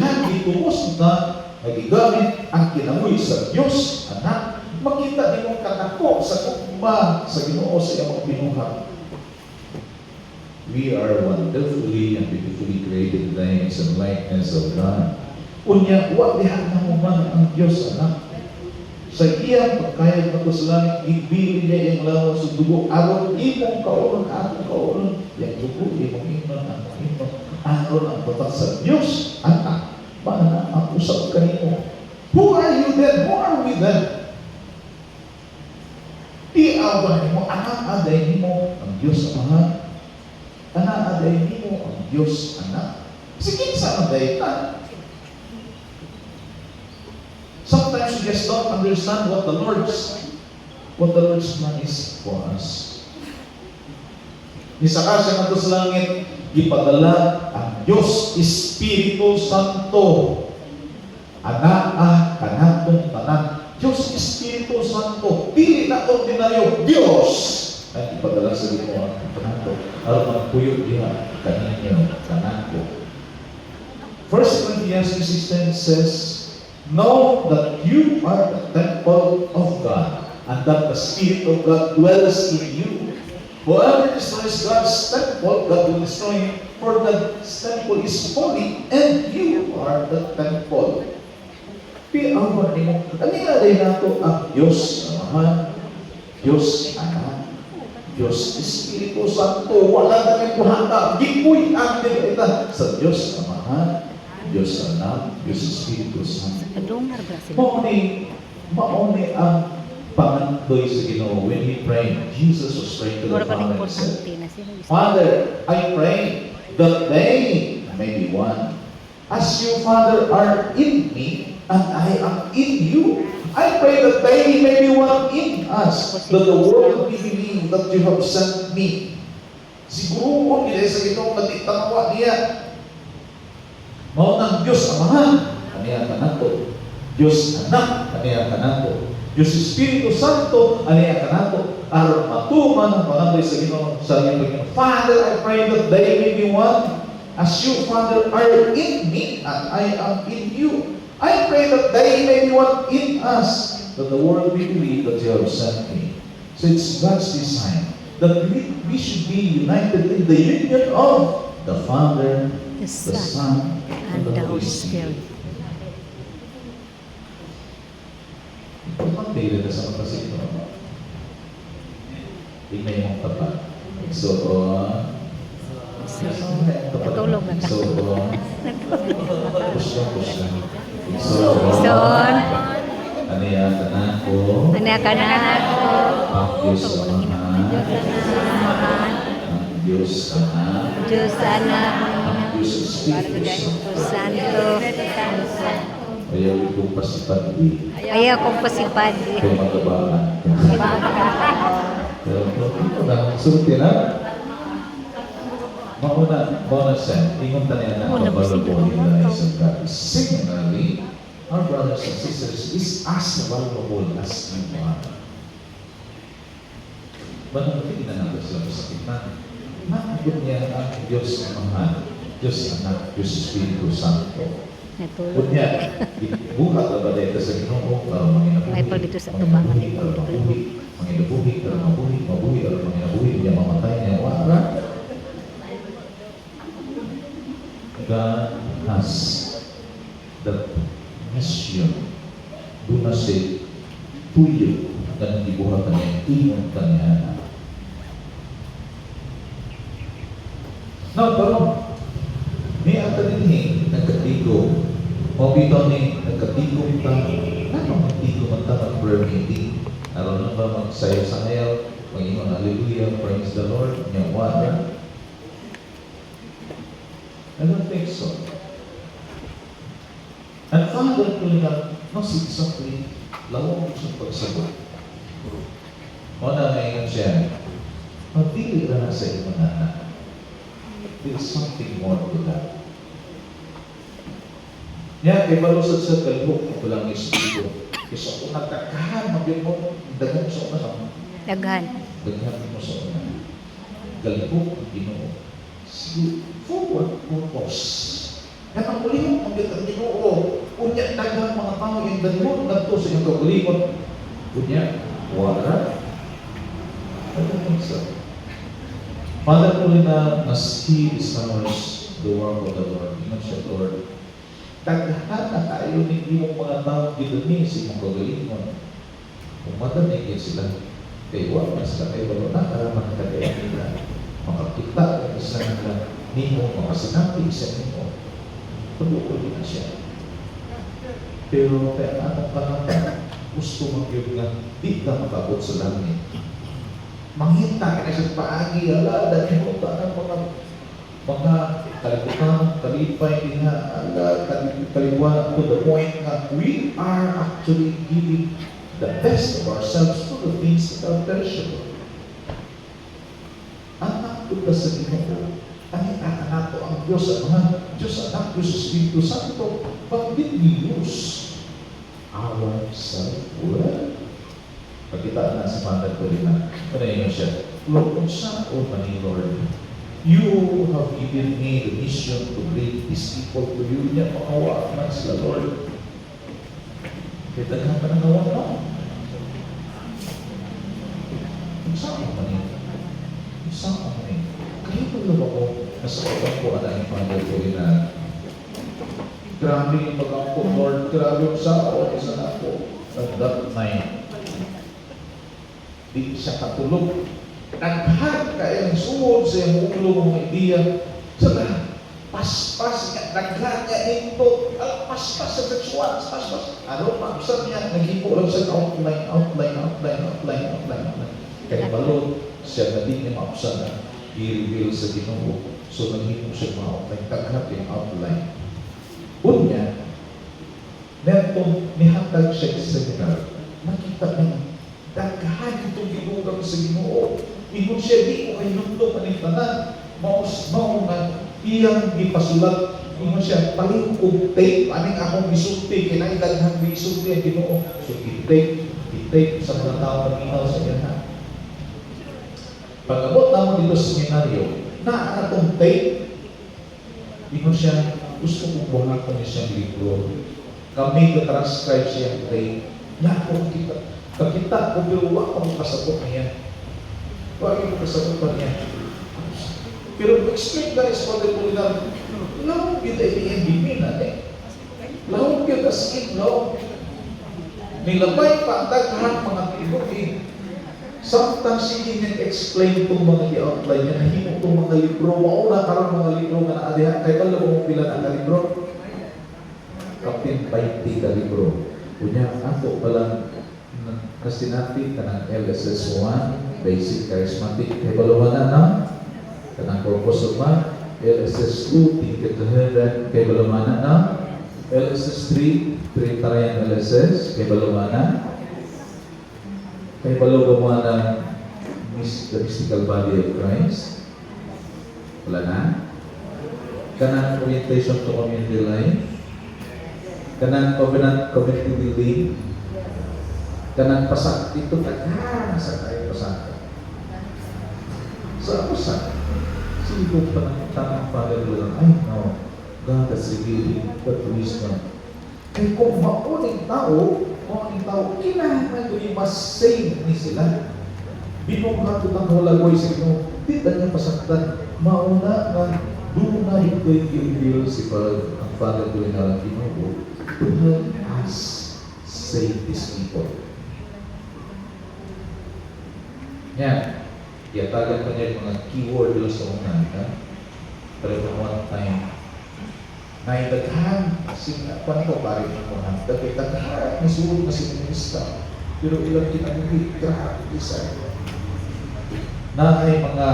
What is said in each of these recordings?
dihan gituos na nagigamit ang kinabuhi sa Dios anak, makita nimong katako sa ugma sa Ginoo sa iyang binuhat. We are wonderfully and beautifully created in the image and likeness of God. Unya, wa diha na mo man ang Dios anak. Sa iyang pagkayag na sa langit, ibili niya iyang lawas sa dugo. Aron imong kauron, atong kauron, yung dugo, imong inon, ang inon. Aron ang batak sa Diyos, anak. Paano ang usap kanino? Who are you then? Who are we then? Iawan mo, anak, aday mo ang Diyos Ama. Anak, aday mo ang Diyos Anak. Sige, sa aday ka. Sometimes we just don't understand what the Lord's plan is for us. Isa ka siya nato sa langit, ipadala ang Diyos Espiritu Santo. Anak kanatong tanan. Diyos Espiritu Santo. Dili na ordinaryo. Diyos ay ipadala sa Ginoo ang kanato. Aron magpuyo diha kaninyo kanato. 1 Corinthians 16 says, know that you are the temple of God, and that the Spirit of God dwells in you. Whoever destroys God's temple, God will destroy him, for God's temple is holy, and you are the temple. Piawan mo, kanina rin nato ang Diyos Amahan, Diyos Anak, Diyos Espiritu Santo. Wala na rin buhata. Gipuy ang ita sa Diyos Amahan, Diyos Anak, Diyos Espiritu Santo. Mauni ang pangandoy sa Ginoo. When he prayed, Jesus was praying to the Father and said, Father, I pray that they may be one. As you, Father, are in me, and I am in you. I pray that they may be one in us, that the world may believe that you have sent me. Siguro kung nila sa Ginoo, matitanawa niya. Maunang Diyos Amahan, kaniya kanato. Diyos Anak, kaniya kanato. Diyos Espiritu Santo, kaniya kanato. Aron matuman ang pangandoy sa Ginoo sa iyang Panginoon. Father, I pray that they may be one. As you, Father, are in me, and I am in you. I pray that they may be one in us, that the world may believe that you have sent me. So it's God's design that we should be united in the union of the Father, the Son, and the Holy Spirit. Pagpapila na sa kapasito. Tingnan yung tapat. So, natulog na ka. So, push lang. Son, Aniya ka na ko. anak na ako. Ang Diyos Amahan. Ang Diyos Anak. Diyos Anak, Ang Diyos Espiritu Santo. Santo. Ayaw itong pasipadi. Ayaw kong pasipadi. Kaya magabahan. Pero ito na, sulti na. Mauna siya, ingon taniya na available in the eyes of God. Similarly, our brothers and sisters is as valuable as you are. Manunod na natin sila sa kitna. Makikot niya ang Diyos Amahan, Diyos Anak, Diyos Espiritu Santo. Natulog. Kunya, buhat na ba dito sa Ginoo para manginabuhi? Ay, pag dito sa tubangan Manginabuhi, para mabuhi, para manginabuhi, niya mamatay niya, wala. God has the mission. Doon na si tuyo na nagibuhat niya, ingon kanya. No, pero may ata din nagkatigo. O bito ni nagkatigo ta. Ano magtigo man ta mag-prayer meeting? Aron na ba magsayo sa ngayon? Pag-ingon, hallelujah, praise the Lord. Niya, wala. I don't think so. And Father Kulihan knows exactly lawang sa pagsagot. O na ngayon siya, magpili ka na sa iyong anak. There's something more to that. Yan, kay balusad sa galhok, ito lang Espiritu. Kasi kung nagkakahan, magyun mo, dagan sa una. Daghan. Dagan mo sa una. Galhok ang Ginoo. For what purpose? Kaya ang muli mo, ang dayon na to sa inyong kaugalingon. Kunya, wala. Ano yung isa? Father ko rin na as He discovers the work of the Lord. Ingat siya, Lord. Daghan na tayo hindi mong mga tao gidumi sa inyong kaugalingon. Kung madanig yan sila, kaya wala sila kayo wala na karaman na kaya nila. Makakita ka sa nila, hindi mo makasinabi sa inyo. Pag-uuli na siya. Pero kaya anong panata, gusto mag-yun nga, di ka makabot sa langit. Manghita ka na sa paagi, ala, dahil mo ba ng mga kalibutan, kalipay, ala, kaliwa, to the point na we are actually giving the best of ourselves to the things that are perishable. Anak ko sa Ginoo, ang anak ko ang Diyos, ang mga Diyos, anak Diyos, Espiritu Santo, but did we use ourselves? Pagkita na sa Father ko rin na, panayin siya, Lord, kung saan o mani, Lord, you have given me the mission to bring these people to you. Niya, makawa man sila, Lord. Kaya talagang panagawa na. Kung saan o mani? Kung saan o mani? Kaya pala ako, nasa kapag ko ang ang Father ko rin na, grabe yung pag-ampo, Lord, grabe yung sa ako, isa na ako. At that night, di siya katulog. Naghan kaya ng suod sa iyong ulo mga ideya. Sabi, paspas niya, naghan niya ito, paspas sa seksual, paspas. Ano, maabsan niya, naghipo lang sa outline. Kaya balon, siya na din niya maabsan na i-reveal sa Ginoo. So, naghipo siya ma-outline, kaghap yung outline. Unya, netong nihatag siya sa seminar, nakita niya, daghan itong ginugang sa Ginoo. Ingon siya, di ko kayo nundong panitanan. Maus na iyang gipasulat. Ingon siya, paling kong tape, aning akong gisulti, kinaidaghang gisulti ang Ginoo. So, i-tape sa mga tao mag-inaw sa iyan ha. Pag-abot naman dito sa seminaryo, na atong tape, ingon siya, gusto kong buhatan niya siyang libro. Kami ka-transcribe siyang tape. Na ako kakita ko, pero wala akong kasabot niya. Bakit mo kasabot pa niya? Pero explain guys, Father Kulinar, lahong kita iyang giminan eh. Lahong kita skin, lahong. Nilabay pa ang daghan mga tibok eh. Sometimes hindi niya explain itong mga i-outline niya, nahimo itong mga libro, mauna karoon mga libro nga naadihan, kaya pala mo pila na libro? Kapin 20 ka libro. Kunya, ato pala kasi natin kanang LSS 1, Basic Charismatic, kaya baluman na kanang Purpose of Man, LSS 2, Ticket to Heaven, kaya baluman na LSS 3, Trinitarian LSS, kaya baluman na kaya baluman na The Mystical Body of Christ, wala na kanang Orientation to Community Life, kanang Covenant Community Building, kanang pasak dito taghan sa tayo pasak. Sa pasak, sino pa ng tamang Father lang, ay no, God has revealed that wisdom. Kaya kung mauning tao, kinahanglan ko yung mas save ni sila. Binungkat ko ng hulagoy sa inyo, di na niya pasaktan, mauna na dunay ko yung i-reveal si ang Father ko yung nalang Ginoo to help us save these people. Yan. Iatagan pa niya yung mga keyword doon sa unan. Pero kung one time, naitaghan, kasi paano ko pari ng mga dagay taghan, nasuod na si Minista. Pero ilang kinagigit, grabe isa. Na ay mga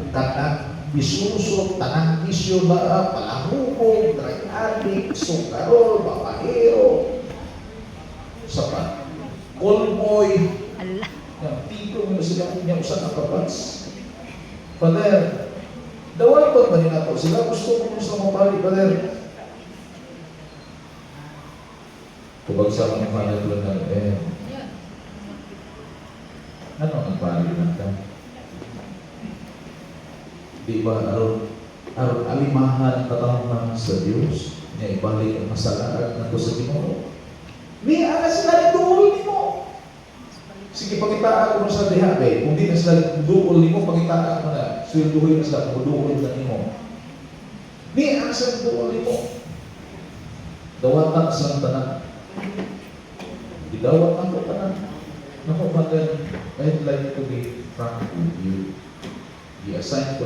kanak, bisuso, tanang isyo na, palahubog, drug addict, sukarol, babahero, sapat, callboy, Allah. yang tigo mo sila niya usan ang kapats. Father, dawal pa ba nila sila gusto mo sa mapali, Father? Kubagsak ang Father ko na ano ang pali natin? Di ba aron alimahan ang katawan sa Diyos, niya ibalik ang masalarat na ko sa Ginoo. Niya na sila ituol nimo. Sige, pakitaan ko sa diha kay kung di na sila duol nimo, pakitaan ko na. Swelduhin na sila kung duol na nimo. Niya na sila duol nimo. Dawatan sa tanan. Idawat ang tanan. Naku, Father, I'd like to be frank with you. I-assign ko